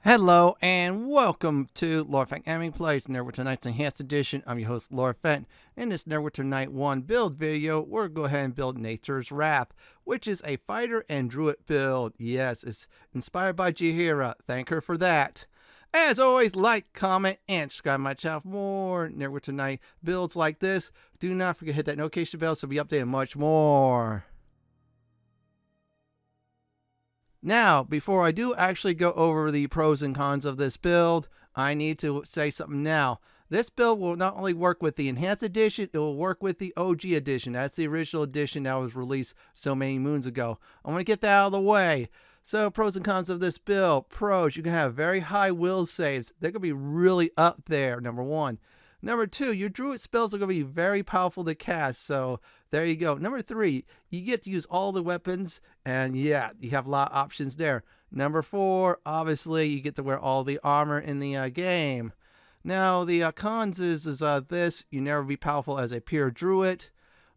Hello and welcome to Lord Fenton Gaming Plays Neverwinter Nights Enhanced Edition. I'm your host Lord Fenton. In this Neverwinter Night 1 build video, we're going to go ahead and build Nature's Wrath, which is a fighter and druid build. Yes, it's inspired by Jahira. Thank her for that. As always, like, comment, and subscribe to my channel for more Neverwinter Night builds like this. Do not forget to hit that notification bell so we'll be updated much more. Now, before I do actually go over the pros and cons of this build, I need to say something now. This build will not only work with the Enhanced Edition, it will work with the OG Edition. That's the original edition that was released so many moons ago. I want to get that out of the way. So, pros and cons of this build. Pros, you can have very high will saves. They're going to be really up there, number one. Number two, your druid spells are going to be very powerful to cast, so there you go. Number three, you get to use all the weapons, and yeah, you have a lot of options there. Number four, obviously, you get to wear all the armor in the game. Now, the cons is this, you never be powerful as a pure druid,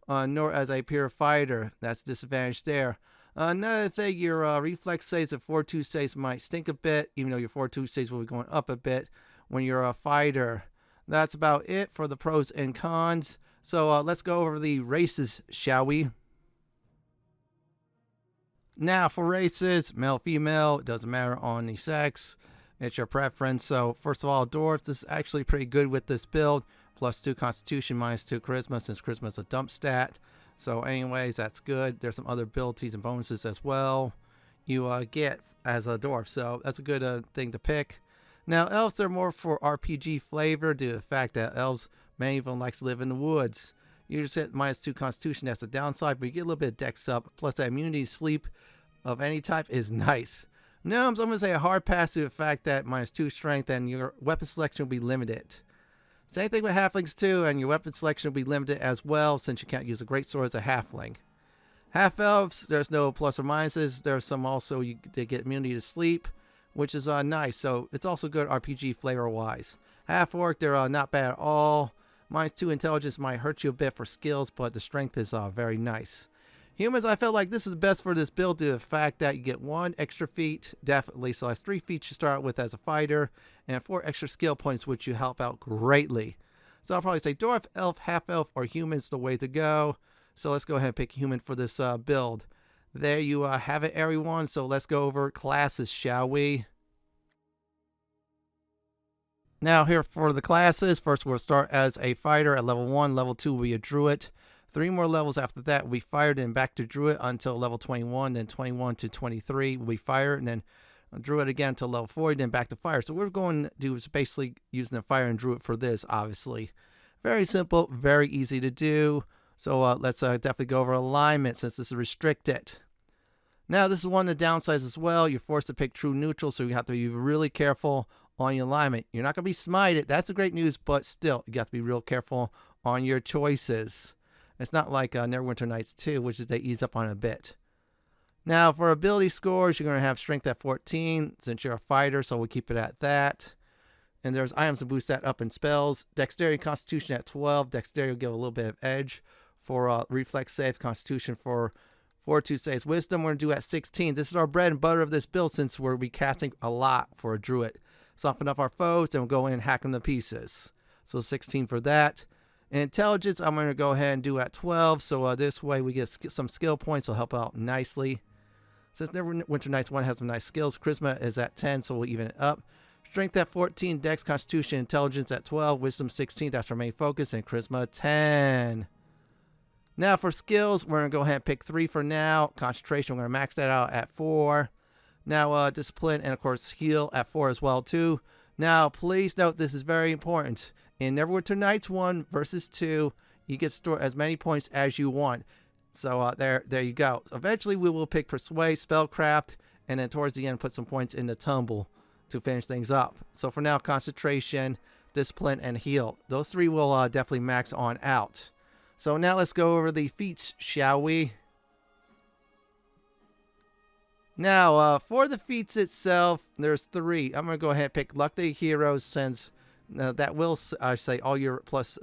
nor as a pure fighter. That's a disadvantage there. Another thing, your reflex saves at 4-2 saves might stink a bit, even though your 4-2 saves will be going up a bit when you're a fighter. That's about it for the pros and cons. So let's go over the races, shall we? Now for races, male, female, it doesn't matter on the sex. It's your preference. So first of all, dwarves, this is actually pretty good with this build. +2 constitution, -2 charisma, since charisma is a dump stat. So anyways, that's good. There's some other abilities and bonuses as well you get as a dwarf. So that's a good thing to pick. Now, elves, they're more for RPG flavor due to the fact that elves, many of them likes to live in the woods. You just hit -2 constitution, that's the downside, but you get a little bit of dex up, plus that immunity to sleep of any type is nice. Gnomes, I'm going to say a hard pass to the fact that -2 strength and your weapon selection will be limited. Same thing with halflings too, and your weapon selection will be limited as well since you can't use a greatsword as a halfling. Half-elves, there's no plus or minuses, there's some also they get immunity to sleep, which is nice, so it's also good RPG flavor-wise. Half-orc, they're not bad at all. -2 intelligence might hurt you a bit for skills, but the strength is very nice. Humans, I felt like this is best for this build due to the fact that you get 1 extra feat, definitely, so that's 3 feats you start with as a fighter, and 4 extra skill points, which you help out greatly. So I'll probably say dwarf, elf, half-elf, or human's the way to go. So let's go ahead and pick human for this build. There you have it, everyone. So let's go over classes, shall we? Now here for the classes. First we'll start as a fighter at level 1. Level 2 will be a druid. 3 more levels after that will be fighter, and back to druid until level 21. Then 21 to 23 will be fire, and then druid again until level 40. Then back to fire. So what we're going to do is basically using the fire and druid for this, obviously. Very simple, very easy to do. So let's definitely go over alignment since this is restricted. Now this is one of the downsides as well. You're forced to pick true neutral, so you have to be really careful on your alignment. You're not going to be smited. That's the great news, but still, you got to be real careful on your choices. It's not like Neverwinter Nights 2, which is they ease up on it a bit. Now for ability scores, you're going to have strength at 14 since you're a fighter, so we'll keep it at that. And there's items to boost that up in spells. Dexterity and Constitution at 12. Dexterity will give a little bit of edge for reflex saves. Constitution for 4-2 saves. Wisdom we're going to do at 16. This is our bread and butter of this build since we'll be casting a lot for a druid. Soften up our foes, then we'll go in and hack them to pieces. So 16 for that. And intelligence, I'm going to go ahead and do at 12. So this way we get some skill points. Will help out nicely. Since Neverwinter Nights 1 has some nice skills, charisma is at 10, so we'll even it up. Strength at 14, dex, constitution, intelligence at 12, wisdom 16, that's our main focus, and charisma 10. Now for skills, we're going to go ahead and pick 3 for now. Concentration, we're going to max that out at 4. Now discipline and of course heal at 4 as well too. Now please note this is very important. In Neverwinter Nights 1 versus 2, you get to store as many points as you want. So there you go. Eventually we will pick Persuade, Spellcraft, and then towards the end put some points in the Tumble to finish things up. So for now, Concentration, Discipline, and Heal. Those 3 will definitely max on out. So now let's go over the feats, shall we? Now, for the feats itself, there's 3. I'm going to go ahead and pick Lucky Heroes since that will say all your plus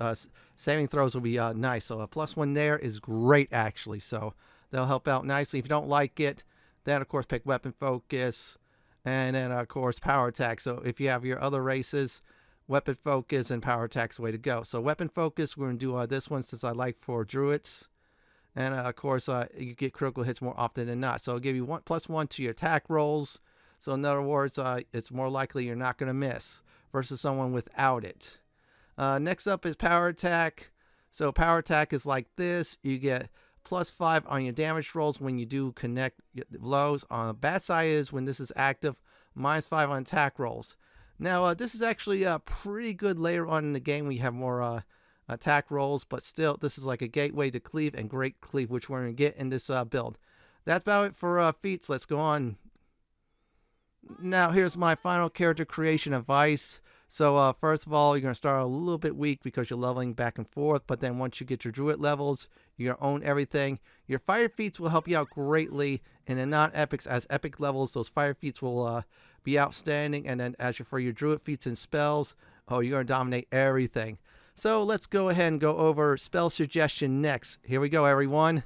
saving throws will be nice. So a +1 there is great, actually. So they'll help out nicely. If you don't like it, then, of course, pick Weapon Focus. And then, of course, power attack. So if you have your other races, weapon focus and power attack's the way to go. So weapon focus, we're going to do this one since I like for druids. And, of course, you get critical hits more often than not. So it'll give you +1 to your attack rolls. So in other words, it's more likely you're not going to miss versus someone without it. Next up is power attack. So power attack is like this. You get +5 on your damage rolls when you do connect blows. On the bad side is when this is active, -5 on attack rolls. Now, this is actually pretty good later on in the game when you have more attack rolls, but still, this is like a gateway to cleave and great cleave, which we're going to get in this build. That's about it for feats. Let's go on. Now, here's my final character creation advice. So first of all, you're going to start a little bit weak because you're leveling back and forth, but then once you get your druid levels, you're going to own everything. Your fire feats will help you out greatly, and in non-epics as epic levels, those fire feats will be outstanding, and then as for your druid feats and spells, oh, you're going to dominate everything. So let's go ahead and go over spell suggestion next. Here we go, everyone.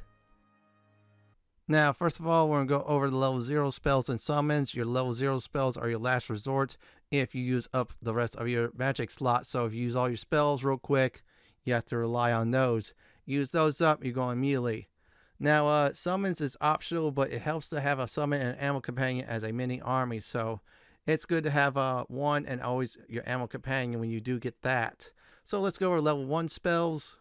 Now, first of all, we're going to go over the level 0 spells and summons. Your level 0 spells are your last resort if you use up the rest of your magic slots. So if you use all your spells real quick, you have to rely on those. Use those up, you're going melee. Now, summons is optional, but it helps to have a summon and an ammo companion as a mini army. So it's good to have one and always your ammo companion when you do get that. So let's go over level 1 spells.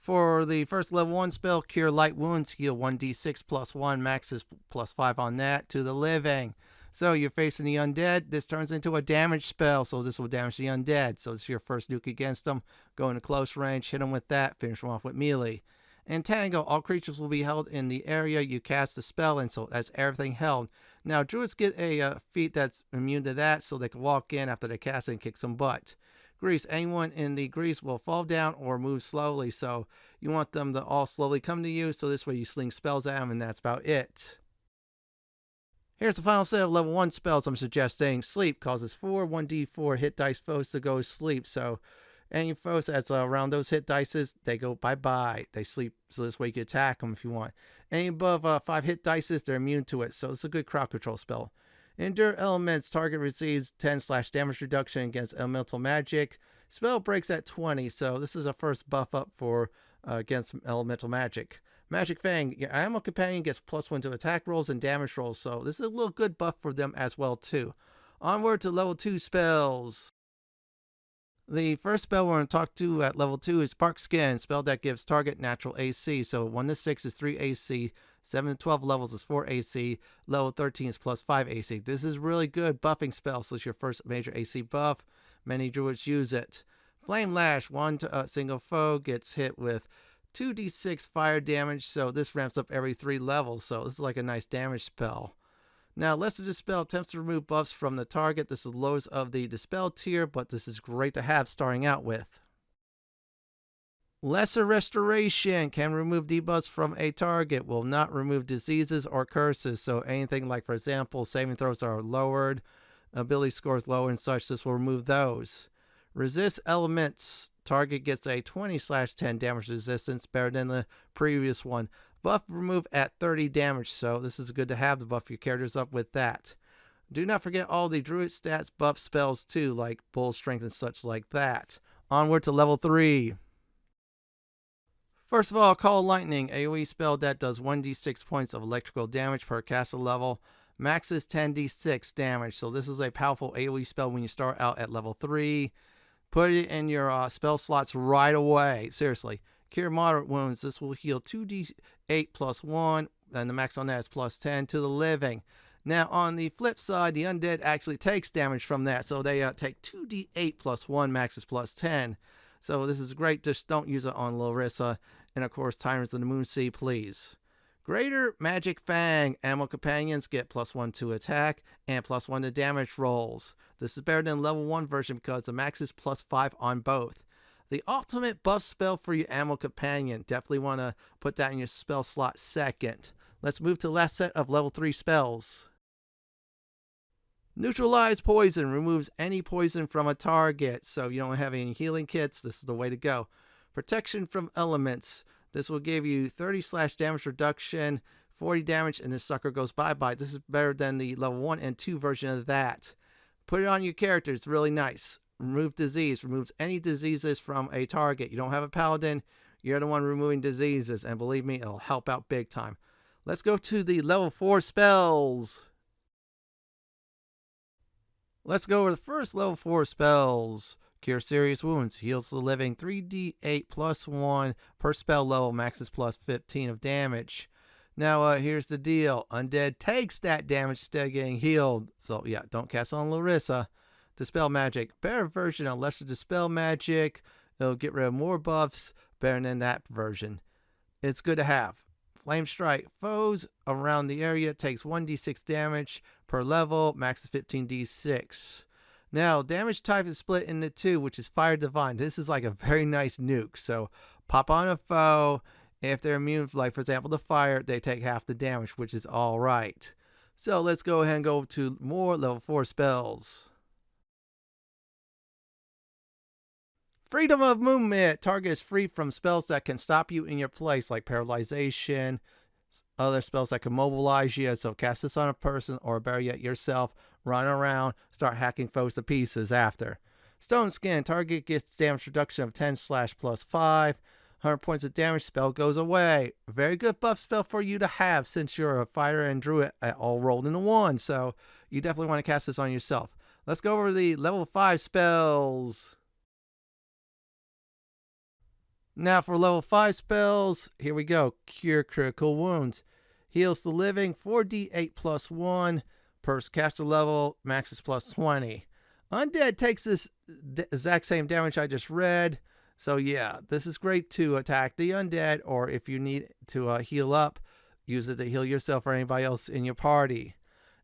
For the first level 1 spell, Cure Light Wounds, heal 1d6 +1, max is +5 on that to the living. So you're facing the undead, this turns into a damage spell, so this will damage the undead. So it's your first nuke against them, go into close range, hit them with that, finish them off with melee. Entangle, all creatures will be held in the area you cast the spell in, so that's everything held. Now druids get a feat that's immune to that, so they can walk in after they cast it and kick some butt. Grease, anyone in the grease will fall down or move slowly, so you want them to all slowly come to you, so this way you sling spells at them, and that's about it. Here's the final set of level 1 spells I'm suggesting. Sleep causes 4 1d4 hit dice foes to go sleep, so any foes that's around those hit dices, they go bye-bye. They sleep, so this way you can attack them if you want. Any above 5 hit dices, they're immune to it, so it's a good crowd control spell. Endure Elements, target receives 10/ damage reduction against elemental magic. Spell breaks at 20, so this is a first buff up for against elemental magic. Magic Fang, your ammo companion gets +1 to attack rolls and damage rolls, so this is a little good buff for them as well too. Onward to level 2 spells. The first spell we're going to talk to at level 2 is Bark Skin, spell that gives target natural AC. So 1 to 6 is 3 AC, 7 to 12 levels is 4 AC, level 13 is +5 AC. This is really good buffing spell, so it's your first major AC buff. Many druids use it. Flame Lash, 1 to a single foe gets hit with 2d6 fire damage, so this ramps up every 3 levels, so this is like a nice damage spell. Now, Lesser Dispel attempts to remove buffs from the target. This is the lowest of the Dispel tier, but this is great to have starting out with. Lesser Restoration can remove debuffs from a target, will not remove diseases or curses. So anything like, for example, saving throws are lowered, ability scores lower and such, this will remove those. Resist Elements, target gets a 20/10 damage resistance, better than the previous one. Buff remove at 30 damage, so this is good to have to buff your characters up with that. Do not forget all the druid stats buff spells too, like bull strength and such like that. Onward to level 3. First of all, Call Lightning, AoE spell that does 1d6 points of electrical damage per caster level. Max is 10d6 damage, so this is a powerful AoE spell when you start out at level 3. Put it in your spell slots right away, seriously. Cure Moderate Wounds, this will heal 2d8 +1, and the max on that is +10 to the living. Now, on the flip side, the undead actually takes damage from that, so they take 2d8 +1, max is +10. So this is great, just don't use it on Larissa. And of course, Tyrants of the Moonsea, please. Greater Magic Fang, ammo companions get +1 to attack and +1 to damage rolls. This is better than level 1 version because the max is +5 on both. The ultimate buff spell for your ammo companion. Definitely want to put that in your spell slot second. Let's move to the last set of level 3 spells. Neutralize Poison. Removes any poison from a target. So if you don't have any healing kits, this is the way to go. Protection from Elements. This will give you 30/ damage reduction 40 damage, and this sucker goes bye-bye. This is better than the level 1 and 2 version of that. Put it on your character. It's really nice. Remove disease. Removes any diseases from a target. You don't have a paladin. You're the one removing diseases, and believe me, it'll help out big time. Let's go to the level 4 spells. Let's go over the first level 4 spells. Cure Serious Wounds. Heals the living 3d8 plus 1 per spell level. Maxes plus 15 of damage. Now, here's the deal. Undead takes that damage instead of getting healed. So, yeah, don't cast on Larissa. Dispel Magic. Better version of Lesser Dispel Magic. It'll get rid of more buffs. Better than that version. It's good to have. Flame Strike. Foes around the area takes 1d6 damage per level. Max is 15d6. Now, damage type is split into 2, which is Fire Divine. This is like a very nice nuke. So, pop on a foe. If they're immune, like for example, to fire, they take half the damage, which is all right. So, let's go ahead and go to more level 4 spells. Freedom of Movement. Target is free from spells that can stop you in your place, like Paralyzation, other spells that can mobilize you. So cast this on a person, or better yet, yourself. Run around, start hacking foes to pieces after. Stone Skin. Target gets damage reduction of 10/+5. 100 points of damage. Spell goes away. Very good buff spell for you to have, since you're a fighter and druid all rolled into one. So you definitely want to cast this on yourself. Let's go over the level 5 spells. Now for level 5 spells, here we go. Cure Critical Wounds. Heals the living 4d8 plus 1 per caster level. Maxes plus 20. Undead takes this exact same damage I just read. So yeah, this is great to attack the undead, or if you need to heal up, use it to heal yourself or anybody else in your party.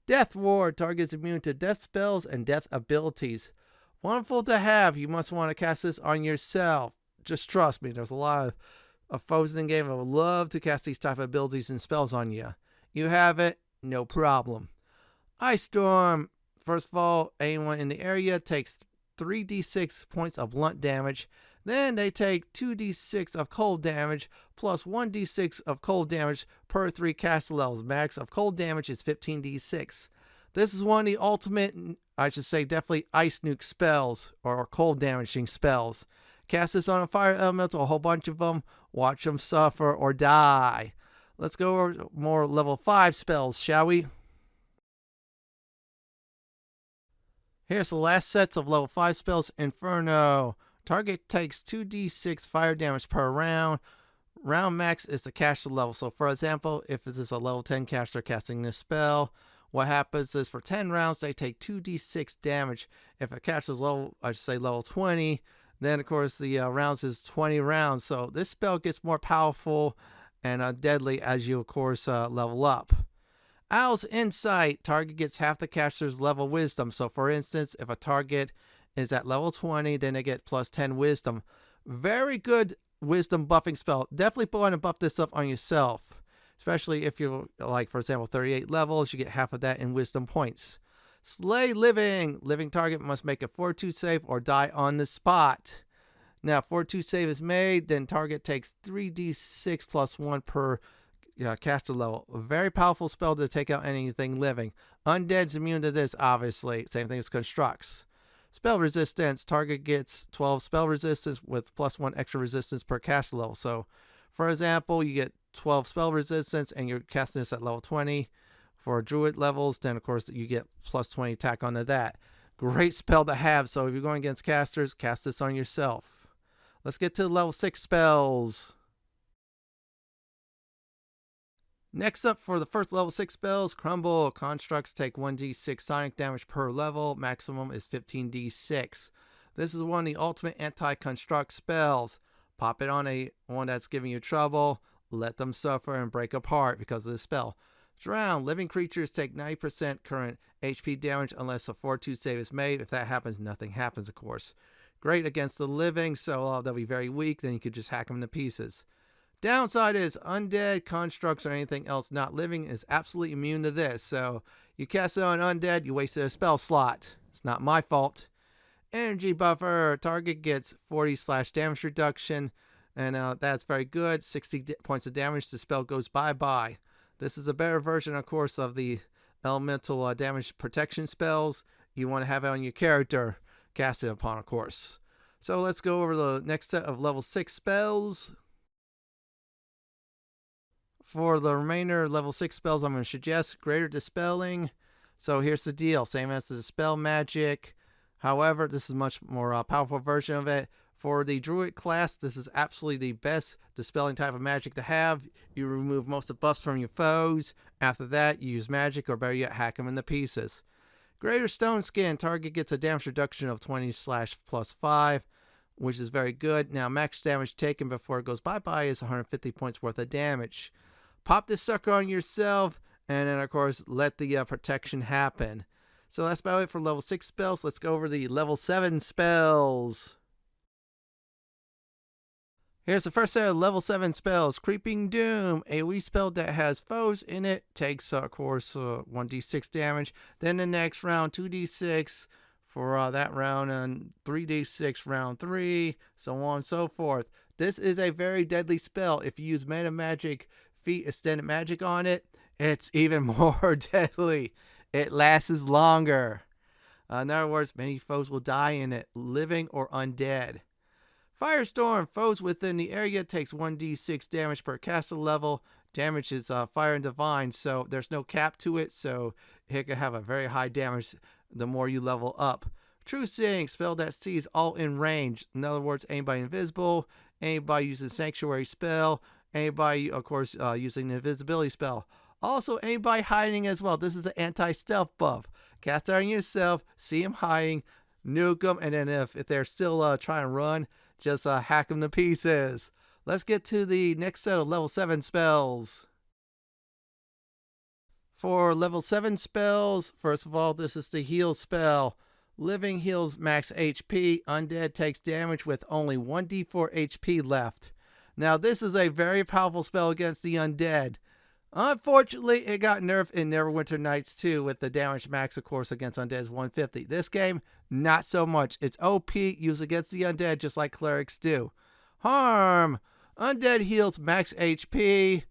Death Ward. Targets immune to death spells and death abilities. Wonderful to have. You must want to cast this on yourself. Just trust me, there's a lot of foes in the game that would love to cast these type of abilities and spells on you. You have it, no problem. Ice Storm. First of all, anyone in the area takes 3d6 points of blunt damage. Then they take 2d6 of cold damage plus 1d6 of cold damage per 3 caster levels. Max of cold damage is 15d6. This is one of the ultimate, I should say definitely ice nuke spells, or cold damaging spells. Cast this on a fire elemental, a whole bunch of them. Watch them suffer or die. Let's go over more level 5 spells, shall we? Here's the last sets of level 5 spells. Inferno. Target takes 2d6 fire damage per round. Round max is the caster level. So for example, if this is a level 10 caster casting this spell, what happens is for 10 rounds, they take 2d6 damage. If a caster's level, I should say level 20, then of course the rounds is 20 rounds. So this spell gets more powerful and deadly as you of course level up. Owl's Insight. Target gets half the caster's level wisdom. So for instance, if a target is at level 20, then they get plus 10 wisdom. Very good wisdom buffing spell. Definitely go ahead and buff this up on yourself. Especially if you're like, for example, 38 levels, you get half of that in wisdom points. Slay Living. Living target must make a fortitude save or die on the spot. Now, fortitude save is made, then target takes 3d6 plus 1 per caster level. A very powerful spell to take out anything living. Undead's immune to this, obviously. Same thing as Constructs. Spell Resistance. Target gets 12 spell resistance with plus 1 extra resistance per caster level. So, for example, you get 12 spell resistance and you're casting this at level 20. For Druid levels, then of course you get plus 20 attack onto that. Great spell to have. So if you're going against casters, cast this on yourself. Let's get to the level 6 spells. Next up for the first level 6 spells, Crumble. Constructs take 1d6 sonic damage per level. Maximum is 15d6. This is one of the ultimate anti-construct spells. Pop it on one that's giving you trouble. Let them suffer and break apart because of this spell. Drown. Living creatures take 90% current HP damage unless a fortitude save is made. If that happens, nothing happens, of course. Great against the living, so they'll be very weak. Then you could just hack them to pieces. Downside is undead, constructs, or anything else not living is absolutely immune to this. So you cast it on undead, you wasted a spell slot. It's not my fault. Energy Buffer. Target gets 40/ damage reduction. And that's very good. 60 points of damage. The spell goes bye-bye. This is a better version, of course, of the elemental damage protection spells you want to have on your character casted upon, of course. So let's go over the next set of level 6 spells. For the remainder level 6 spells, I'm going to suggest Greater Dispelling. So here's the deal, same as the Dispel Magic. However, this is a much more powerful version of it. For the Druid class, this is absolutely the best dispelling type of magic to have. You remove most of the buffs from your foes. After that, you use magic, or better yet, hack them into pieces. Greater Stone Skin, target gets a damage reduction of 20/+5, which is very good. Now, max damage taken before it goes bye-bye is 150 points worth of damage. Pop this sucker on yourself, and then, of course, let the protection happen. So that's about it for level 6 spells. Let's go over the level 7 spells. Here's the first set of level 7 spells. Creeping Doom, AoE spell that has foes in it, takes, of course, 1d6 damage. Then the next round, 2d6 for that round, and 3d6 round 3, so on and so forth. This is a very deadly spell. If you use Meta Magic Feat Extended Magic on it, it's even more deadly. It lasts longer. In other words, many foes will die in it, living or undead. Firestorm, foes within the area takes 1d6 damage per caster level. Damage is fire and divine, so there's no cap to it, so it can have a very high damage the more you level up. True Seeing, spell that sees all in range. In other words, anybody invisible, anybody using Sanctuary spell, anybody, of course, using the invisibility spell. Also, anybody hiding as well. This is an anti-stealth buff. Cast it on yourself, see them hiding, nuke them, and then if they're still trying to run, just hack them to pieces. Let's get to the next set of level 7 spells. For level 7 spells, first of all, this is the heal spell. Living heals max HP. Undead takes damage with only 1d4 HP left. Now, this is a very powerful spell against the undead. Unfortunately, it got nerfed in Neverwinter Nights 2 with the damage max, of course, against undead is 150. This game, not so much. It's OP, used against the undead just like clerics do. Harm. Undead heals max HP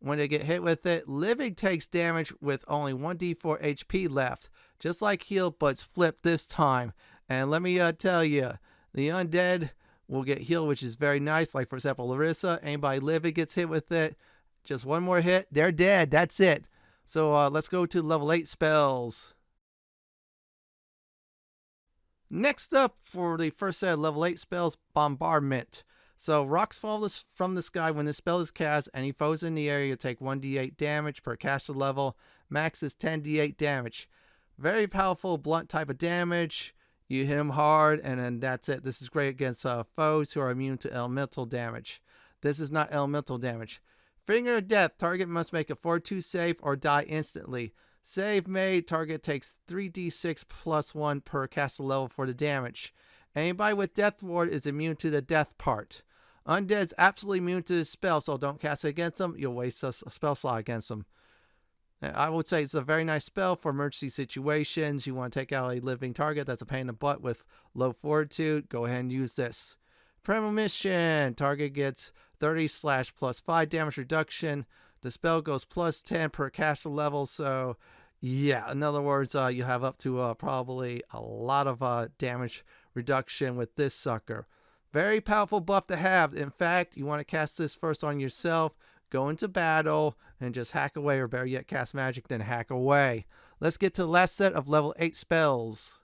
when they get hit with it. Living takes damage with only 1d4 HP left. Just like heal, but it's flipped this time. And let me tell you, the undead will get healed, which is very nice. Like, for example, Larissa, anybody living gets hit with it. Just one more hit, they're dead. That's it. So let's go to level 8 spells. Next up, for the first set of level 8 spells, Bombardment. So rocks fall from the sky when this spell is cast. Any foes in the area take 1d8 damage per caster level. Max is 10d8 damage. Very powerful blunt type of damage. You hit them hard, and then that's it. This is great against foes who are immune to elemental damage. This is not elemental damage. Finger of Death, target must make a fortitude save or die instantly. Save made, target takes 3d6 plus 1 per caster level for the damage. Anybody with Death Ward is immune to the death part. Undead's absolutely immune to this spell, so don't cast it against them. You'll waste a spell slot against them. I would say it's a very nice spell for emergency situations. You want to take out a living target that's a pain in the butt with low fortitude, go ahead and use this. Premonition, target gets 30/+5 damage reduction. The spell goes +10 per caster level, so yeah, in other words, you have up to probably a lot of damage reduction with this sucker. Very powerful buff to have. In fact, you want to cast this first on yourself, go into battle, and just hack away, or better yet, cast magic, then hack away. Let's get to the last set of level 8 spells.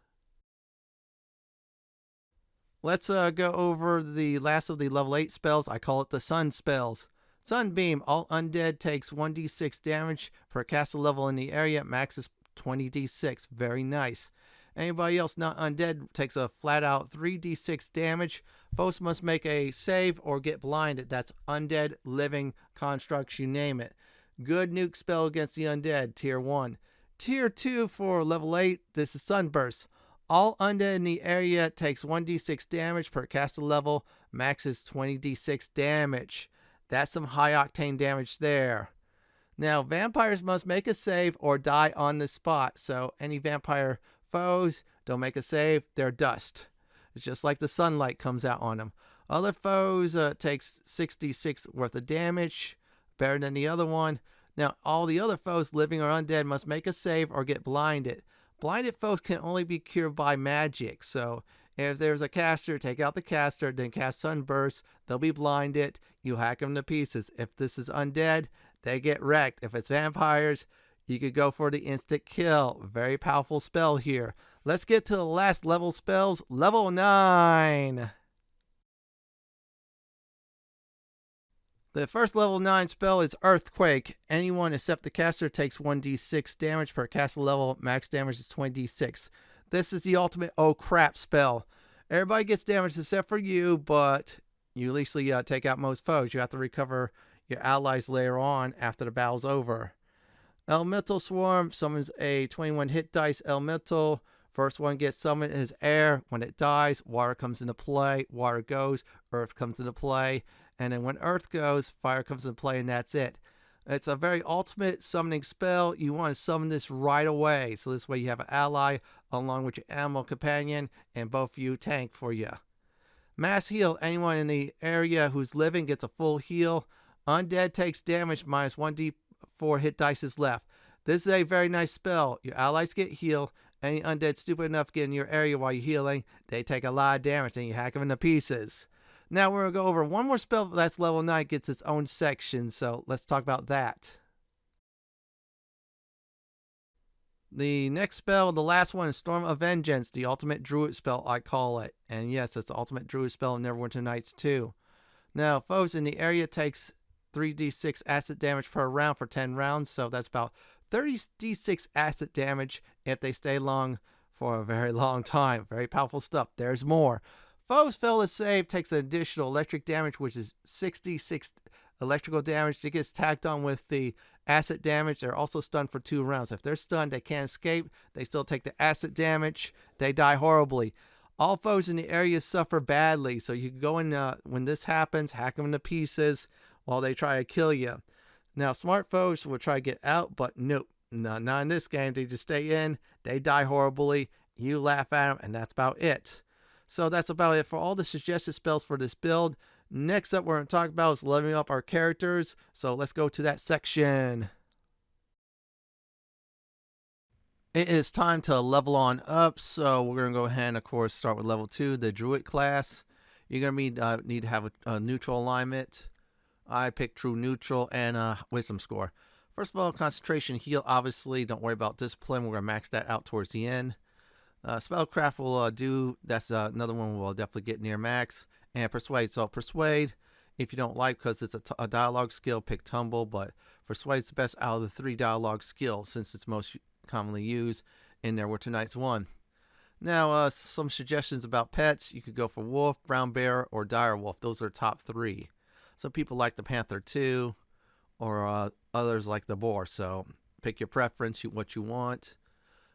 Let's go over the last of the level 8 spells. I call it the Sun spells. Sunbeam, all undead takes 1d6 damage per caster level in the area. Max is 20d6. Very nice. Anybody else not undead takes a flat out 3d6 damage. Foes must make a save or get blinded. That's undead, living, constructs, you name it. Good nuke spell against the undead, tier 1. Tier 2 for level 8, this is Sunburst. All undead in the area takes 1d6 damage per caster level. Max is 20d6 damage. That's some high octane damage there. Now, vampires must make a save or die on the spot. So any vampire foes don't make a save, they're dust. It's just like the sunlight comes out on them. Other foes takes 66 worth of damage, better than the other one. Now, all the other foes, living or undead, must make a save or get blinded. Blinded foes can only be cured by magic, so if there's a caster, take out the caster, then cast Sunburst. They'll be blinded. You hack them to pieces. If this is undead, they get wrecked. If it's vampires, you could go for the instant kill. Very powerful spell here. Let's get to the last level spells. Level 9. The first level 9 spell is Earthquake. Anyone except the caster takes 1d6 damage per caster level. Max damage is 20d6. This is the ultimate oh crap spell. Everybody gets damage except for you, but you usually take out most foes. You have to recover your allies later on after the battle's over. Elemental Swarm summons a 21 hit dice elemental. First one gets summoned is air. When it dies, water comes into play. Water goes, earth comes into play. And then when earth goes, fire comes into play, and that's it. It's a very ultimate summoning spell. You want to summon this right away. So this way you have an ally along with your animal companion, and both of you tank for you. Mass heal. Anyone in the area who's living gets a full heal. Undead takes damage minus 1d4 hit dice is left. This is a very nice spell. Your allies get healed. Any undead stupid enough to get in your area while you're healing, they take a lot of damage and you hack them into pieces. Now we're going to go over one more spell that's level 9, gets its own section, so let's talk about that. The next spell, the last one, is Storm of Vengeance, the ultimate druid spell, I call it. And yes, it's the ultimate druid spell in Neverwinter Nights 2. Now, foes in the area takes 3d6 acid damage per round for 10 rounds, so that's about 30d6 acid damage if they stay long for a very long time. Very powerful stuff. There's more. Foes fail to save takes an additional electric damage, which is 66 electrical damage. It gets tacked on with the acid damage. They're also stunned for 2 rounds. If they're stunned, they can't escape. They still take the acid damage. They die horribly. All foes in the area suffer badly, so you can go in when this happens, hack them to pieces while they try to kill you. Now, smart foes will try to get out, but nope. No, not in this game. They just stay in. They die horribly. You laugh at them, and that's about it. So that's about it for all the suggested spells for this build. Next up, we're going to talk about is leveling up our characters. So let's go to that section. It is time to level on up. So we're going to go ahead and, of course, start with level 2, the Druid class. You're going to need to have a neutral alignment. I picked true neutral and wisdom score. First of all, concentration heal. Obviously, don't worry about discipline. We're going to max that out towards the end. Spellcraft will do, that's another one we'll definitely get near max. And Persuade, so Persuade, if you don't like, because it's a dialogue skill, pick Tumble, but Persuade's the best out of the 3 dialogue skills, since it's most commonly used in Neverwinter Nights 1. Now, some suggestions about pets. You could go for Wolf, Brown Bear, or Dire Wolf. Those are top 3. Some people like the Panther too, or others like the Boar, so pick your preference, what you want.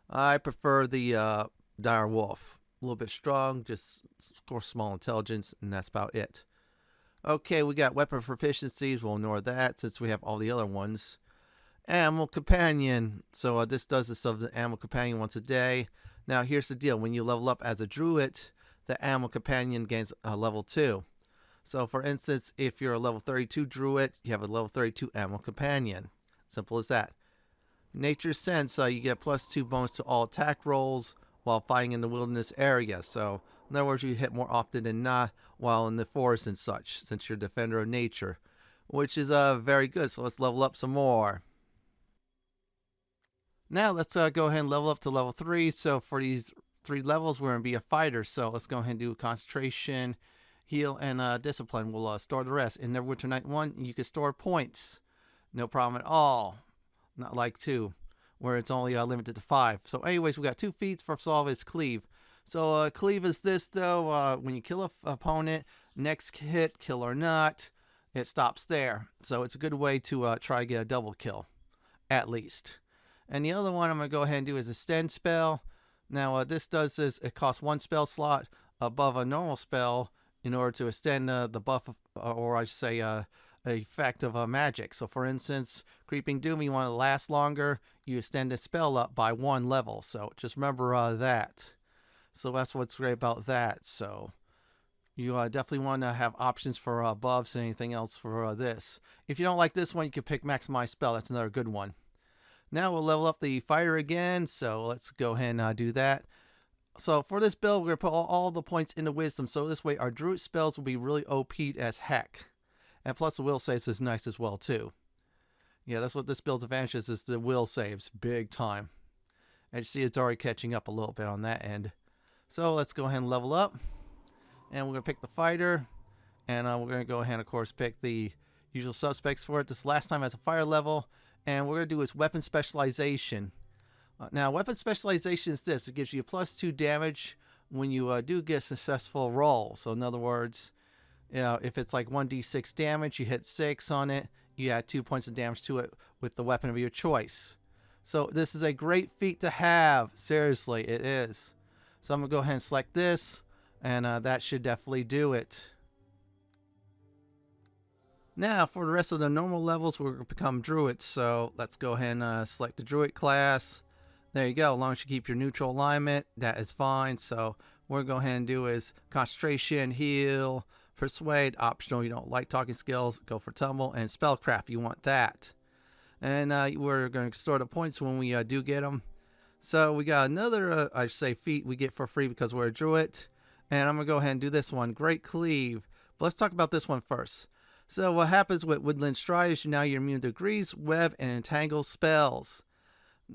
I prefer the Dire Wolf. A little bit strong, just score small intelligence, and that's about it. Okay, we got weapon proficiencies. We'll ignore that since we have all the other ones. Animal Companion. So this does this of the Animal Companion once a day. Now here's the deal. When you level up as a Druid, the Animal Companion gains a level 2. So for instance, if you're a level 32 Druid, you have a level 32 Animal Companion. Simple as that. Nature's Sense, you get +2 bonus to all attack rolls while fighting in the wilderness area. So, in other words, you hit more often than not while in the forest and such, since you're a defender of nature, which is very good. So let's level up some more. Now let's go ahead and level up to level 3. So for these 3 levels, we're going to be a fighter. So let's go ahead and do concentration, heal, and discipline. We'll store the rest. In Neverwinter Night 1, you can store points. No problem at all. Not like 2, where it's only limited to 5. So anyways, we got 2 feats. First of all is Cleave. So Cleave is this, though. When you kill an opponent, next hit, kill or not, it stops there. So it's a good way to try to get a double kill, at least. And the other one I'm going to go ahead and do is Extend spell. Now this does is it costs 1 spell slot above a normal spell in order to extend the buff, or I should say effect of magic. So for instance, Creeping Doom, you want to last longer, you extend the spell up by 1 level. So just remember that. So that's what's great about that. So You definitely want to have options for buffs and anything else for this. If you don't like this one, you can pick Maximize Spell. That's another good one. Now we'll level up the fighter again, so let's go ahead and do that. So for this build, we're going to put all the points into Wisdom, so this way our Druid spells will be really OP'd as heck. And plus the will saves is nice as well too. Yeah, that's what this build's advantage is the will saves, big time. And you see it's already catching up a little bit on that end. So let's go ahead and level up. And we're going to pick the fighter. And we're going to go ahead and, of course, pick the usual suspects for it. This last time as a fire level. And what we're going to do is weapon specialization. Now, weapon specialization is this. It gives you a +2 damage when you do get a successful roll. So in other words, if it's like 1d6 damage, you hit 6 on it. You add 2 points of damage to it with the weapon of your choice. So this is a great feat to have. Seriously, it is. So I'm going to go ahead and select this. And that should definitely do it. Now, for the rest of the normal levels, we're going to become Druids. So let's go ahead and select the Druid class. There you go. As long as you keep your neutral alignment, that is fine. So what we're going to go ahead and do is Concentration, Heal, Persuade, optional. You don't like talking skills, go for Tumble, and Spellcraft. You want that. And we're going to store the points when we do get them. So we got another, I should say, feat we get for free because we're a Druid. And I'm going to go ahead and do this one, Great Cleave. But let's talk about this one first. So what happens with Woodland Stride is now you're immune to Grease, Web, and Entangle spells.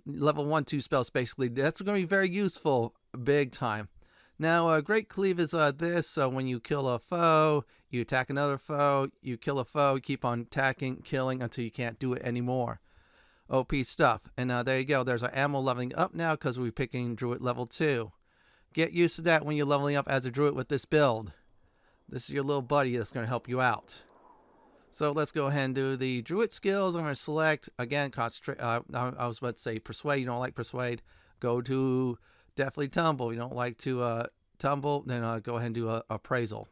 Level 1-2 spells, basically. That's going to be very useful, big time. Now, Great Cleave is this. So when you kill a foe, you attack another foe, you kill a foe, you keep on attacking, killing until you can't do it anymore. OP stuff. And there you go. There's our ammo leveling up now because we're picking Druid level 2. Get used to that when you're leveling up as a Druid with this build. This is your little buddy that's going to help you out. So let's go ahead and do the Druid skills. I'm going to select, again, concentrate. I was about to say Persuade. You don't like Persuade. Go to definitely Tumble. You don't like to Tumble, then go ahead and do Appraisal.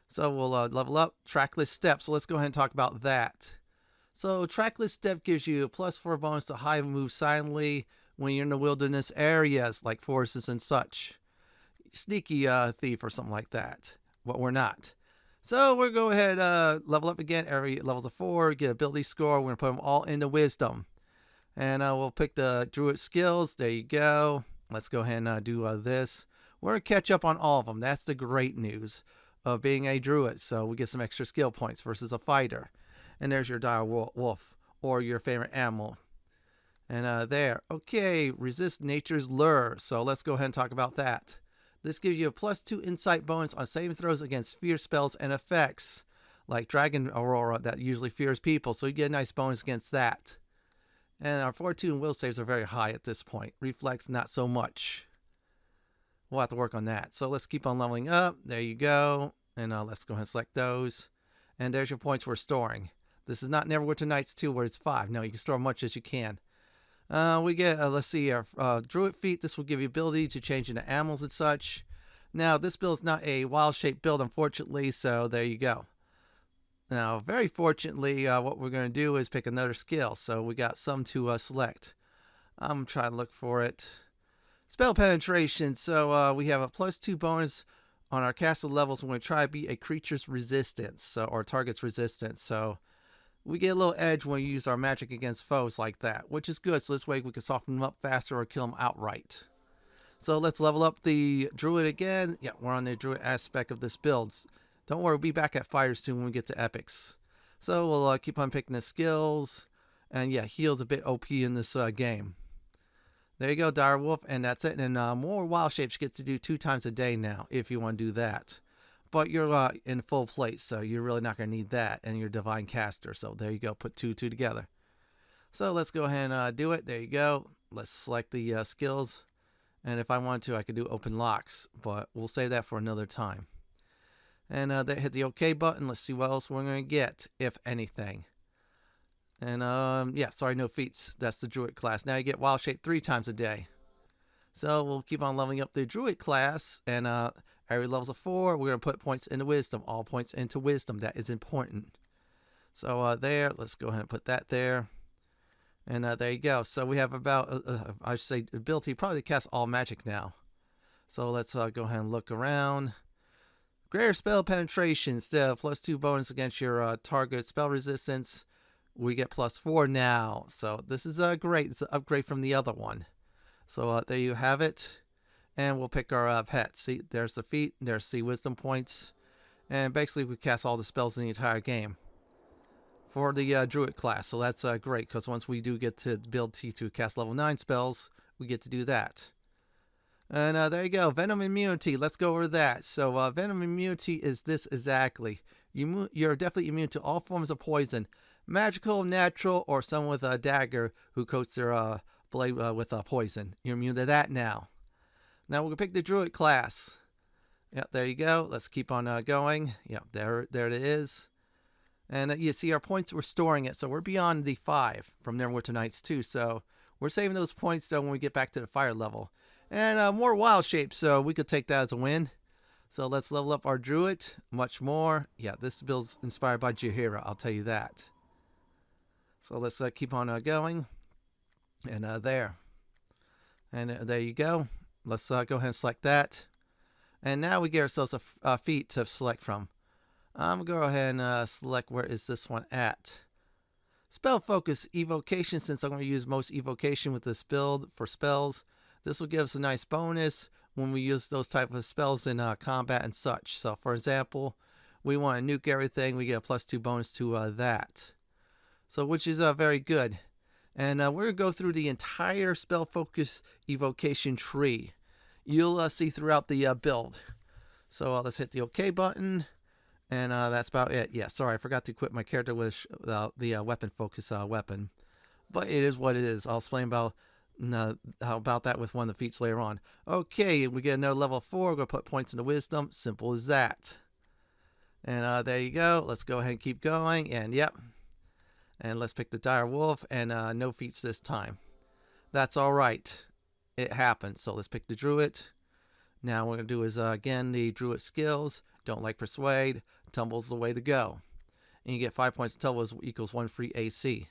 So we'll level up. Trackless Step. So let's go ahead and talk about that. So Trackless Step gives you a +4 bonus to hide and move silently when you're in the wilderness areas like forests and such. Sneaky thief or something like that. But we're not. So we're going to go ahead level up again. Every levels of 4, get ability score. We're going to put them all into Wisdom. And we'll pick the Druid skills. There you go. Let's go ahead and do this. We're going to catch up on all of them. That's the great news of being a Druid. So we get some extra skill points versus a fighter. And there's your dire wolf or your favorite animal. And there. Okay, resist nature's lure. So let's go ahead and talk about that. This gives you a +2 insight bonus on saving throws against fear spells and effects. Like Dragon Aurora that usually fears people. So you get a nice bonus against that. And our fortitude and will saves are very high at this point. Reflex, not so much. We'll have to work on that. So let's keep on leveling up. There you go. And let's go ahead and select those. And there's your points we're storing. This is not Neverwinter Nights 2 where it's 5. No, you can store as much as you can. We get, let's see, our Druid Feat. This will give you ability to change into animals and such. Now, this build is not a wild-shaped build, unfortunately, so there you go. Now, very fortunately, what we're going to do is pick another skill. So we got some to select. I'm trying to look for it. Spell Penetration. So we have a +2 bonus on our castle levels when we try to beat a creature's resistance, or target's resistance. So we get a little edge when we use our magic against foes like that, which is good. So this way we can soften them up faster or kill them outright. So let's level up the Druid again. Yeah, we're on the Druid aspect of this build. Don't worry, we'll be back at fighters soon when we get to epics. So we'll keep on picking the skills. And yeah, heal's a bit OP in this game. There you go, Dire Wolf, and that's it. And more wild shapes you get to do 2 times a day now if you want to do that. But you're in full plate, so you're really not going to need that. And you're Divine Caster, so there you go. Put 2 together. So let's go ahead and do it. There you go. Let's select the skills. And if I want to, I could do open locks. But we'll save that for another time. And then hit the OK button. Let's see what else we're going to get, if anything. And yeah, sorry, no feats. That's the Druid class. Now you get Wild Shape 3 times a day. So we'll keep on leveling up the Druid class. And every level's a 4. We're going to put points into Wisdom. All points into Wisdom. That is important. So there, let's go ahead and put that there. And there you go. So we have about, I should say, ability probably to cast all magic now. So let's go ahead and look around. Greater spell penetration. Instead of +2 bonus against your target spell resistance, we get +4 now. So this is great. It's an upgrade from the other one. So there you have it. And we'll pick our pet. See, there's the feat. There's the wisdom points. And basically we cast all the spells in the entire game for the Druid class. So that's great, because once we do get to the ability to cast level 9 spells, we get to do that. And there you go, Venom immunity. Let's go over that. So Venom immunity is this exactly. You're definitely immune to all forms of poison, magical, natural, or someone with a dagger who coats their blade with poison. You're immune to that now. Now we're going to pick the Druid class. Yep, there you go. Let's keep on going. Yep, there it is. And you see our points, we're storing it. So we're beyond the 5 from Neverwinter Nights 2. So we're saving those points though when we get back to the fire level. And more wild shapes, so we could take that as a win. So let's level up our Druid much more. Yeah, this build's inspired by Jaheira, I'll tell you that. So let's keep on going. And there. And there you go. Let's go ahead and select that. And now we get ourselves a feat to select from. I'm going to go ahead and select, where is this one at? Spell focus evocation, since I'm going to use most evocation with this build for spells. This will give us a nice bonus when we use those type of spells in combat and such. So for example, we want to nuke everything, we get a +2 bonus to that. So which is very good. And we're going to go through the entire spell focus evocation tree. You'll see throughout the build. So let's hit the OK button. And that's about it. Yeah, sorry, I forgot to equip my character with the weapon focus weapon. But it is what it is. I'll explain about that with one of the feats later on. Okay, we get another level 4. We're going to put points into wisdom. Simple as that. And there you go. Let's go ahead and keep going. And yep. And let's pick the dire wolf. And no feats this time. That's alright. It happens. So let's pick the druid. Now what we're going to do is again the druid skills. Don't like persuade. Tumble's the way to go. And you get 5 points to tumble equals 1 free AC.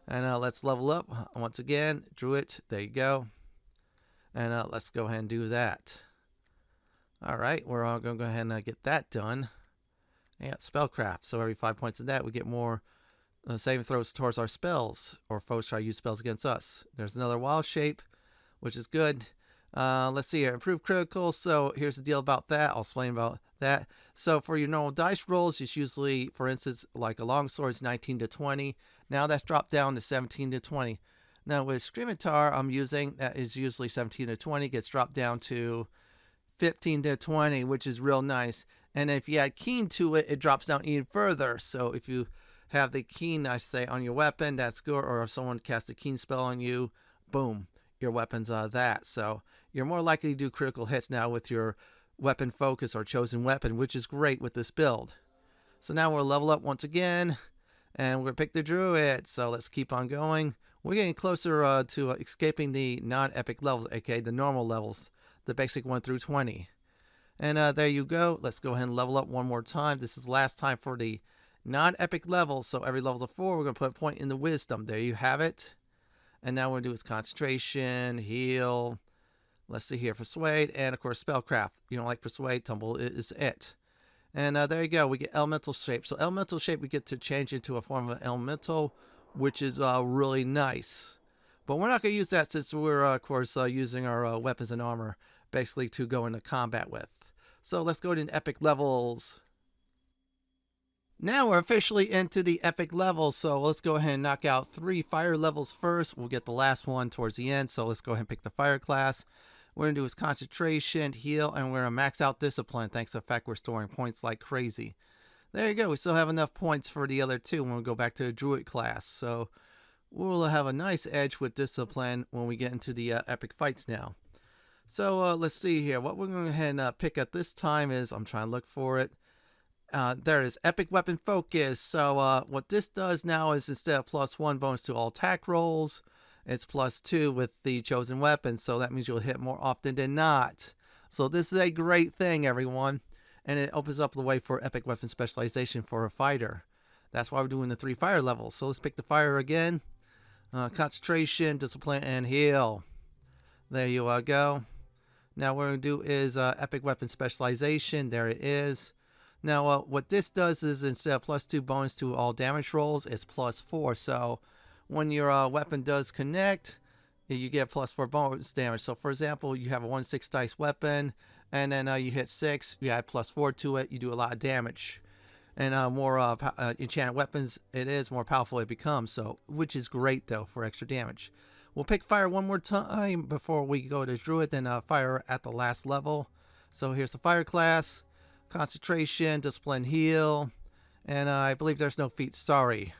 And let's level up once again. Druid, there you go. And let's go ahead and do that. Alright, we're all going to go ahead and get that done. Yeah, spellcraft. So every 5 points of that, we get more saving throws towards our spells, or foes try to use spells against us. There's another wild shape, which is good. Let's see here. Improve critical. So here's the deal about that. I'll explain about that. So for your normal dice rolls, it's usually, for instance, like a longsword is 19 to 20. Now that's dropped down to 17 to 20. Now with Scimitar I'm using, that is usually 17 to 20, gets dropped down to 15 to 20, which is real nice. And if you add keen to it, it drops down even further. So if you have the keen, I say, on your weapon, that's good. Or if someone casts a keen spell on you, boom, your weapon's that. So you're more likely to do critical hits now with your weapon focus or chosen weapon, which is great with this build. So now we'll level up once again, and we're going to pick the druid. So let's keep on going. We're getting closer to escaping the non-epic levels, aka the normal levels, the basic 1 through 20. And there you go. Let's go ahead and level up one more time. This is the last time for the non-epic levels. So every level of 4, we're going to put a point in the wisdom. There you have it. And now we're going to do is concentration, heal, let's see here, persuade, and of course spellcraft. You don't like persuade, tumble is it. And there you go, we get elemental shape. So elemental shape, we get to change into a form of elemental, which is really nice. But we're not going to use that since we're, of course, using our weapons and armor basically to go into combat with. So let's go to epic levels. Now we're officially into the epic levels, so let's go ahead and knock out 3 fire levels first. We'll get the last one towards the end, so let's go ahead and pick the fire class. What we're going to do is concentration, heal, and we're going to max out discipline thanks to the fact we're storing points like crazy. There you go, we still have enough points for the other 2 when we go back to the druid class. So we'll have a nice edge with discipline when we get into the epic fights now. So let's see here. What we're going to go ahead and pick at this time is, I'm trying to look for it. There is epic weapon focus. So what this does now is instead of +1 bonus to all attack rolls, it's +2 with the chosen weapon. So that means you'll hit more often than not. So this is a great thing, everyone. And it opens up the way for epic weapon specialization for a fighter. That's why we're doing the 3 fire levels. So let's pick the fire again. Concentration, discipline, and heal. There you go. Now what we're going to do is epic weapon specialization. There it is. Now what this does is instead of +2 bonus to all damage rolls, it's +4. So when your weapon does connect, you get +4 bonus damage. So for example, you have a 1/6 dice weapon, and then you hit 6, you add +4 to it, you do a lot of damage. And more enchanted weapons it is, more powerful it becomes. So, which is great though for extra damage. We'll pick fire one more time before we go to Druid, then fire at the last level. So here's the fire class, concentration, discipline, heal, and I believe there's no feats. Sorry.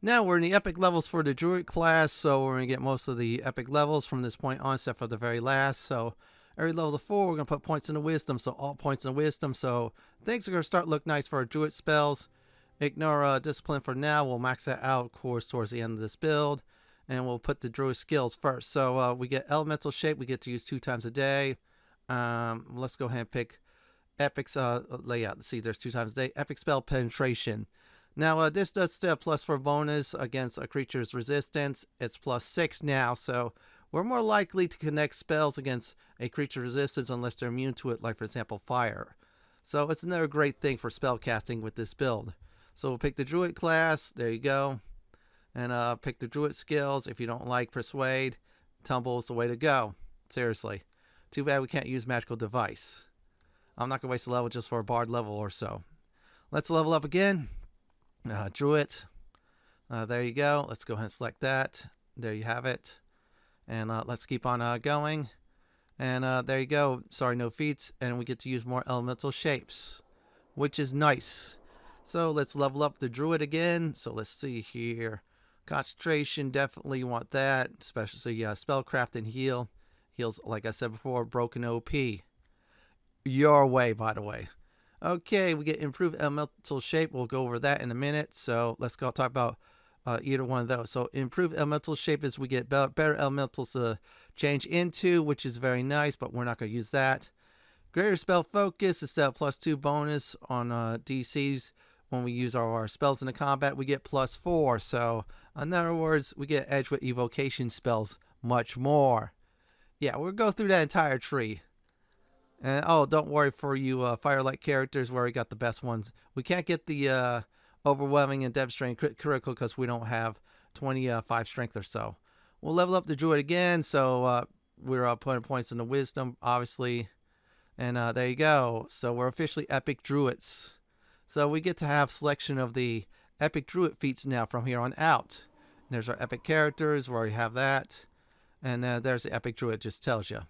Now we're in the epic levels for the Druid class, so we're going to get most of the epic levels from this point on, except for the very last. So every level of 4, we're going to put points in the wisdom, so all points in wisdom. So things are going to start to look nice for our Druid spells. Ignore discipline for now. We'll max that out, of course, towards the end of this build. And we'll put the Druid skills first. So we get elemental shape. We get to use 2 times a day. Let's go ahead and pick Epic's layout. Let's see, there's 2 times a day. Epic spell penetration. Now this does still +4 bonus against a creature's resistance. It's +6 now, so we're more likely to connect spells against a creature's resistance unless they're immune to it, like for example fire. So it's another great thing for spell casting with this build. So we'll pick the Druid class. There you go. And pick the Druid skills. If you don't like Persuade, Tumble is the way to go. Seriously. Too bad we can't use Magical Device. I'm not going to waste a level just for a Bard level or so. Let's level up again. Druid. There you go. Let's go ahead and select that. There you have it. And let's keep on going. And there you go. Sorry, no feats. And we get to use more elemental shapes, which is nice. So let's level up the Druid again. So let's see here. Concentration, definitely want that. Especially spellcraft and heal. Heals, like I said before, broken OP. Your way, by the way. Okay, we get improved elemental shape. We'll go over that in a minute. So let's go talk about either one of those. So improved elemental shape is we get better elementals to change into, which is very nice, but we're not going to use that. Greater spell focus instead of +2 bonus on DCs. When we use our spells in the combat, we get +4. So in other words, we get edge with evocation spells much more. Yeah, we'll go through that entire tree. And oh, don't worry for you Firelight characters, where we got the best ones. We can't get the overwhelming and devastating critical because we don't have 25 strength or so. We'll level up the Druid again, so we're putting points in the wisdom, obviously. And there you go. So we're officially epic Druids. So we get to have selection of the epic Druid feats now from here on out. And there's our epic characters, we already have that. And there's the epic Druid, just tells you.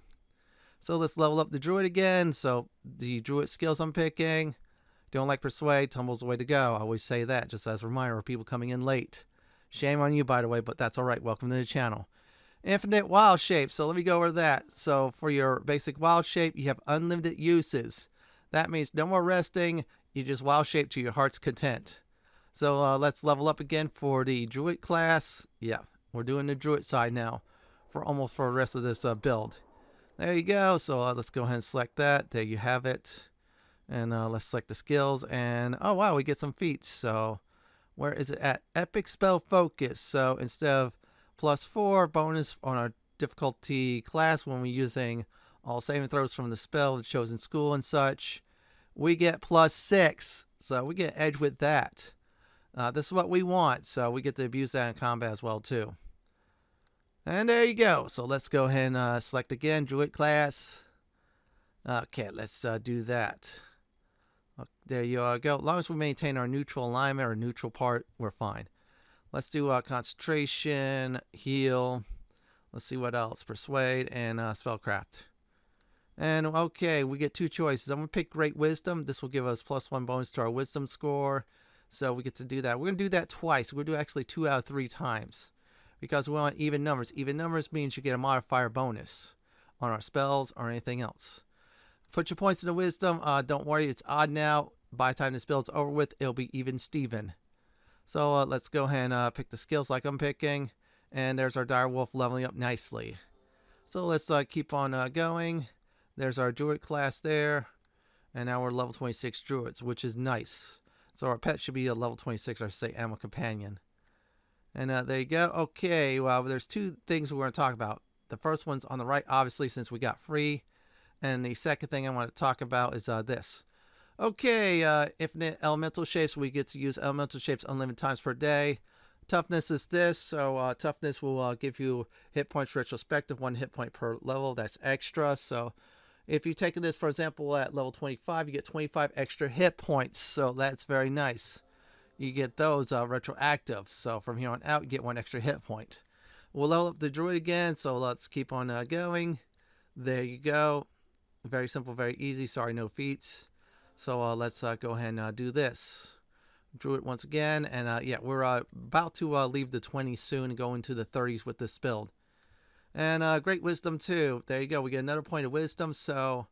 So let's level up the Druid again. So the Druid skills I'm picking. Don't like Persuade, Tumble's the way to go. I always say that just as a reminder of people coming in late. Shame on you, by the way, but that's alright. Welcome to the channel. Infinite Wild Shape. So let me go over that. So for your basic Wild Shape, you have unlimited uses. That means no more resting. You just Wild Shape to your heart's content. So let's level up again for the Druid class. Yeah, we're doing the Druid side now for the rest of this build. There you go. So let's go ahead and select that. There you have it. And let's select the skills. And oh wow, we get some feats. So where is it at? Epic Spell Focus. So instead of +4 bonus on our difficulty class when we're using all saving throws from the spell chosen school and such, we get +6. So we get edge with that. This is what we want. So we get to abuse that in combat as well too. And there you go. So let's go ahead and select again, Druid class. Okay, let's do that. There you go. As long as we maintain our neutral alignment or neutral part, we're fine. Let's do concentration, heal. Let's see what else. Persuade and spellcraft. And okay, we get 2 choices. I'm going to pick Great Wisdom. This will give us +1 bonus to our wisdom score. So we get to do that. We're going to do that twice. We're going to do actually 2 out of 3 times. Because we want even numbers. Even numbers means you get a modifier bonus on our spells or anything else. Put your points into wisdom. Don't worry, it's odd now. By the time this build's over with, it'll be even Steven. So let's go ahead and pick the skills like I'm picking. And there's our Direwolf leveling up nicely. So let's keep on going. There's our Druid class there. And now we're level 26 Druids, which is nice. So our pet should be a level 26, I should say, Animal Companion. And there you go. Okay, well, there's 2 things we're going to talk about. The first one's on the right, obviously, since we got free. And the second thing I want to talk about is this. Okay, infinite elemental shapes. We get to use elemental shapes unlimited times per day. Toughness is this, so toughness will give you hit points retrospective, 1 hit point per level. That's extra. So if you're taking this, for example, at level 25, you get 25 extra hit points. So that's very nice. You get those retroactive. So from here on out, you get 1 extra hit point. We'll level up the druid again, so let's keep on going. There you go. Very simple, very easy. Sorry, no feats. So let's go ahead and do this. Druid once again, and yeah, we're about to leave the 20s soon and go into the 30s with this build. And great wisdom too. There you go. We get another point of wisdom. So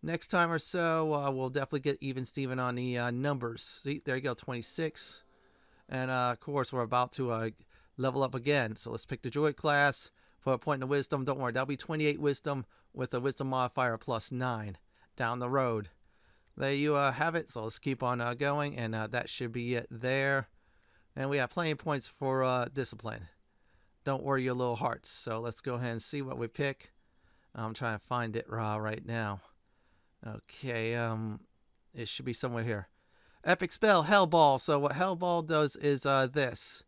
next time or so, we'll definitely get even Steven on the numbers. See, there you go, 26. And of course, we're about to level up again. So let's pick the Druid class. For a point of wisdom, don't worry, that'll be 28 wisdom with a wisdom modifier plus 9 down the road. There you have it. So let's keep on going, and that should be it there. And we have plenty of points for discipline. Don't worry your little hearts. So let's go ahead and see what we pick. I'm trying to find it right now. Okay, it should be somewhere here. Epic spell, Hellball. So what Hellball does is this.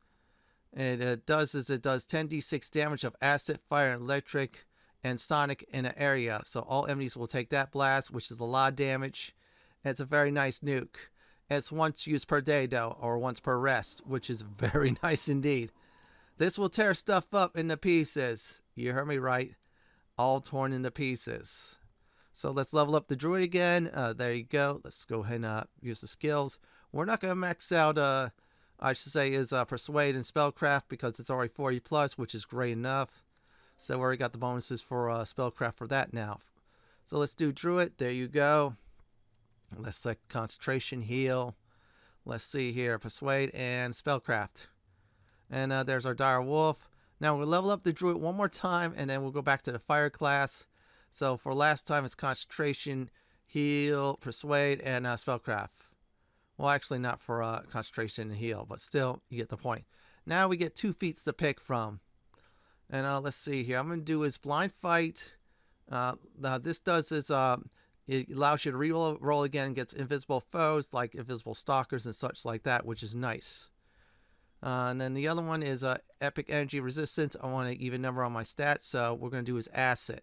It does 10d6 damage of acid, fire, electric, and sonic in an area. So all enemies will take that blast, which is a lot of damage. And it's a very nice nuke. It's once used per day, though, or once per rest, which is very nice indeed. This will tear stuff up into pieces. You heard me right. All torn into pieces. So let's level up the druid again. There you go. Let's go ahead and use the skills. We're not going to max out, I should say, is Persuade and Spellcraft because it's already 40 plus, which is great enough. So we already got the bonuses for Spellcraft for that now. So let's do Druid. There you go. Let's select Concentration, Heal. Let's see here, Persuade and Spellcraft. And there's our Dire Wolf. Now we'll level up the Druid one more time, and then we'll go back to the Fire class. So for last time, it's Concentration, Heal, Persuade, and Spellcraft. Well, actually not for Concentration and Heal, but still, you get the point. Now we get 2 feats to pick from. And let's see here. I'm going to do is Blind Fight. This does is it allows you to re-roll again, gets invisible foes like invisible stalkers and such like that, which is nice. And then the other one is Epic Energy Resistance. I want an even number on my stats, so we're going to do is Acid.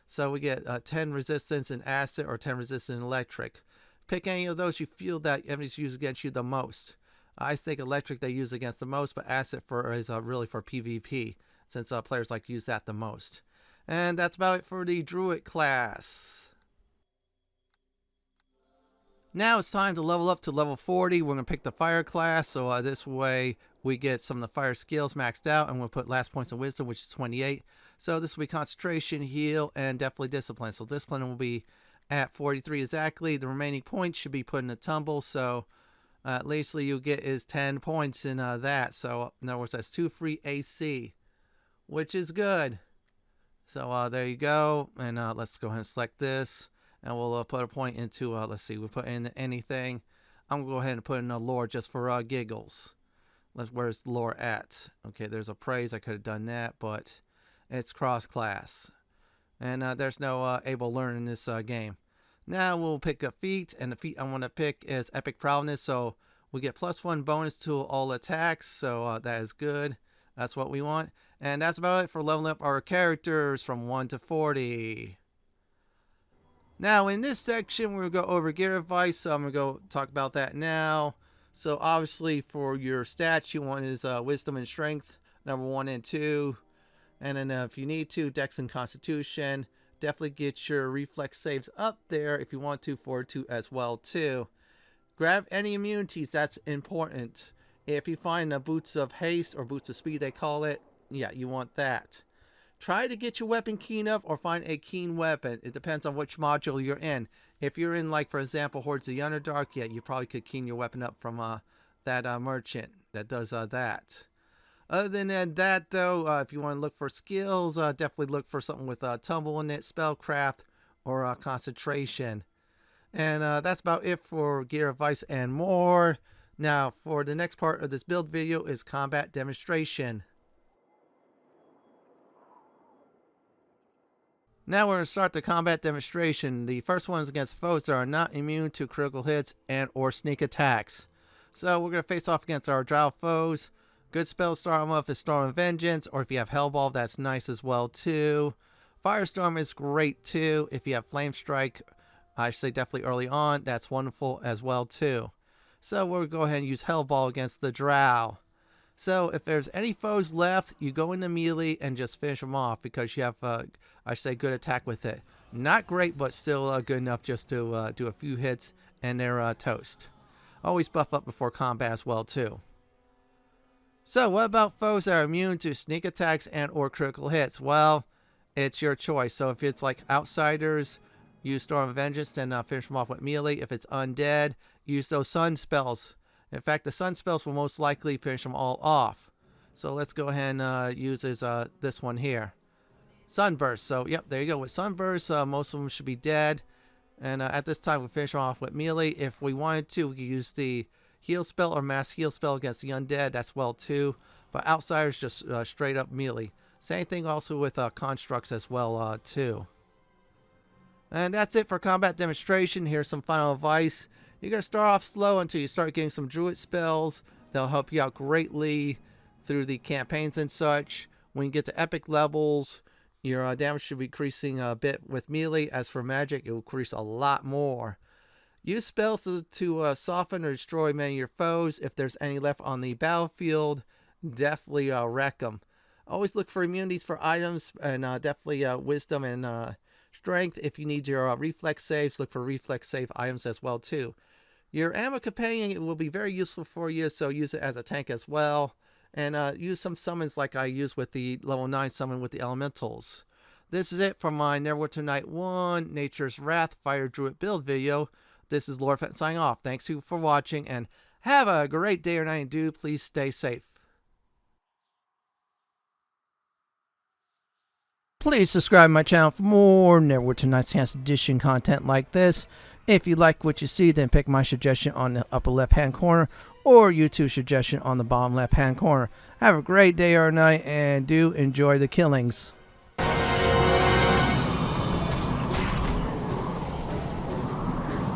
So we get 10 resistance in Acid or 10 resistance in Electric. Pick any of those you feel that enemies use against you the most. I think Electric they use against the most, but Acid is really for PvP, since players like to use that the most. And that's about it for the Druid class. Now it's time to level up to level 40. We're going to pick the Fire class, so this way we get some of the Fire skills maxed out, and we'll put last points of Wisdom, which is 28. So this will be Concentration, Heal, and definitely Discipline. So Discipline will be at 43 exactly. The remaining points should be put in a tumble, so at least you get is 10 points in that. So in other words, that's 2 free AC, which is good. So there you go, and let's go ahead and select this. And we'll put a point into, let's see, we'll put in anything. I'm going to go ahead and put in a lore just for giggles. Where's the lore at? Okay, there's a praise. I could have done that, but it's cross-class. And there's no able learn in this game. Now we'll pick a feat, and the feat I want to pick is Epic Prowess. So we get +1 bonus to all attacks, so that is good. That's what we want. And that's about it for leveling up our characters from 1 to 40. Now in this section we're going to go over gear advice, so I'm going to go talk about that now. So obviously for your stats you want is wisdom and strength, number 1 and 2. And then if you need to, dex and constitution. Definitely get your reflex saves up there if you want to, for 2 as well too. Grab any immunities, that's important. If you find boots of haste or boots of speed they call it, yeah, you want that. Try to get your weapon keen up or find a keen weapon. It depends on which module you're in. If you're in, like, for example, Hordes of the Underdark, yeah, you probably could keen your weapon up from that merchant that does that. Other than that, though, if you want to look for skills, definitely look for something with tumble in it, spellcraft, or concentration. And that's about it for gear advice and more. Now, for the next part of this build video is combat demonstration. Now we're going to start the combat demonstration. The first one is against foes that are not immune to critical hits and or sneak attacks. So we're going to face off against our drow foes. Good spell to start them off is Storm of Vengeance, or if you have Hellball, that's nice as well too. Firestorm is great too. If you have Flame Strike, I should say definitely early on, that's wonderful as well too. So we'll go ahead and use Hellball against the drow. So if there's any foes left, you go into melee and just finish them off because you have, I should say, good attack with it. Not great, but still good enough just to do a few hits and they're toast. Always buff up before combat as well too. So what about foes that are immune to sneak attacks and or critical hits? Well, it's your choice. So if it's like outsiders, use Storm of Vengeance, then finish them off with melee. If it's undead, use those sun spells. In fact, the sun spells will most likely finish them all off. So let's go ahead and use this one here. Sunburst. So, yep, there you go. With Sunburst, most of them should be dead. And at this time, we'll finish them off with melee. If we wanted to, we could use the heal spell or mass heal spell against the undead. That's well, too. But outsiders, just straight up melee. Same thing also with constructs as well, too. And that's it for combat demonstration. Here's some final advice. You're going to start off slow until you start getting some druid spells. They'll help you out greatly through the campaigns and such. When you get to epic levels, your damage should be increasing a bit with melee. As for magic, it will increase a lot more. Use spells to soften or destroy many of your foes. If there's any left on the battlefield, definitely wreck them. Always look for immunities for items, and definitely wisdom and strength. If you need your reflex saves, look for reflex save items as well too. Your ammo companion will be very useful for you, so use it as a tank as well. And use some summons like I use with the level 9 summon with the elementals. This is it for my Neverwinter Night 1 Nature's Wrath Fire Druid build video. This is Lord Fenton signing off. Thanks for watching, and have a great day or night, and do please stay safe. Please subscribe to my channel for more Neverwinter Nights Enhanced Edition content like this. If you like what you see, then pick my suggestion on the upper left hand corner or YouTube's suggestion on the bottom left hand corner. Have a great day or night, and do enjoy the killings.